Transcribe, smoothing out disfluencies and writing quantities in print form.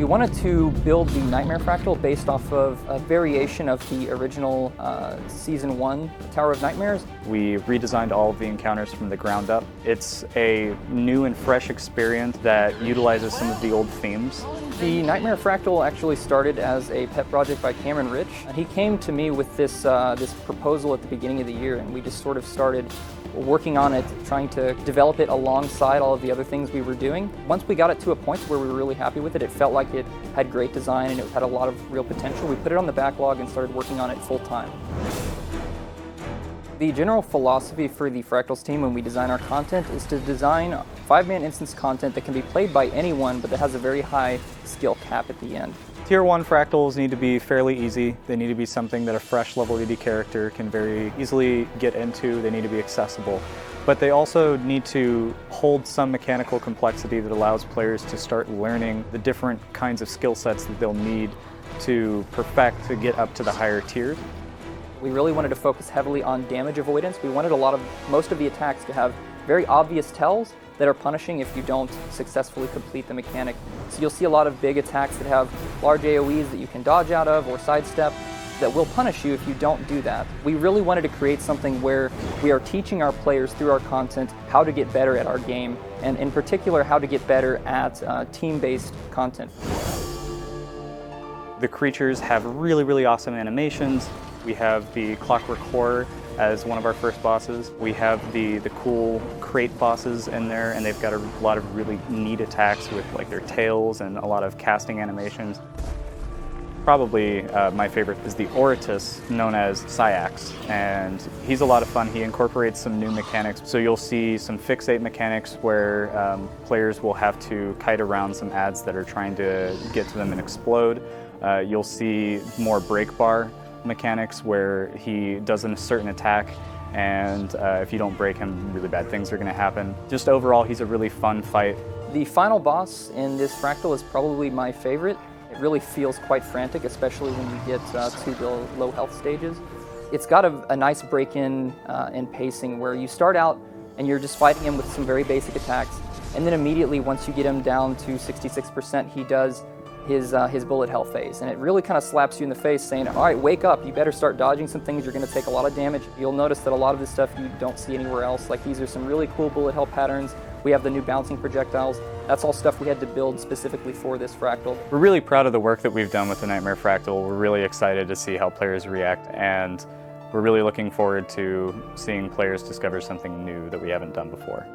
We wanted to build the Nightmare Fractal based off of a variation of the original Season 1 Tower of Nightmares. We redesigned all of the encounters from the ground up. It's a new and fresh experience that utilizes some of the old themes. The Nightmare Fractal actually started as a pet project by Cameron Rich. He came to me with this proposal at the beginning of the year, and we just sort of started working on it, trying to develop it alongside all of the other things we were doing. Once we got it to a point where we were really happy with it, it felt like it had great design and it had a lot of real potential. We put it on the backlog and started working on it full time. The general philosophy for the Fractals team when we design our content is to design 5-man instance content that can be played by anyone, but that has a very high skill cap at the end. Tier 1 Fractals need to be fairly easy. They need to be something that a fresh level 80 character can very easily get into. They need to be accessible. But they also need to hold some mechanical complexity that allows players to start learning the different kinds of skill sets that they'll need to perfect to get up to the higher tiers. We really wanted to focus heavily on damage avoidance. We wanted most of the attacks to have very obvious tells that are punishing if you don't successfully complete the mechanic. So you'll see a lot of big attacks that have large AoEs that you can dodge out of or sidestep that will punish you if you don't do that. We really wanted to create something where we are teaching our players through our content how to get better at our game, and in particular how to get better at team-based content. The creatures have really awesome animations. We have the Clockwork Horror as one of our first bosses. We have the cool crate bosses in there, and they've got a lot of really neat attacks with like their tails and a lot of casting animations. Probably my favorite is the Oritus, known as Syax, and he's a lot of fun. He incorporates some new mechanics. So you'll see some fixate mechanics where players will have to kite around some ads that are trying to get to them and explode. You'll see more break bar mechanics where he does a certain attack, and if you don't break him, really bad things are going to happen. Just overall, he's a really fun fight. The final boss in this Fractal is probably my favorite. It really feels quite frantic, especially when you get to the low health stages. It's got a nice break-in and pacing where you start out and you're just fighting him with some very basic attacks, and then immediately once you get him down to 66%, he does his bullet hell phase, and it really kind of slaps you in the face saying, all right, wake up, you better start dodging some things, you're going to take a lot of damage. You'll notice that a lot of this stuff you don't see anywhere else. Like, these are some really cool bullet hell patterns. We have the new bouncing projectiles. That's all stuff we had to build specifically for this Fractal. We're really proud of the work that we've done with the Nightmare Fractal. We're really excited to see how players react, and we're really looking forward to seeing players discover something new that we haven't done before.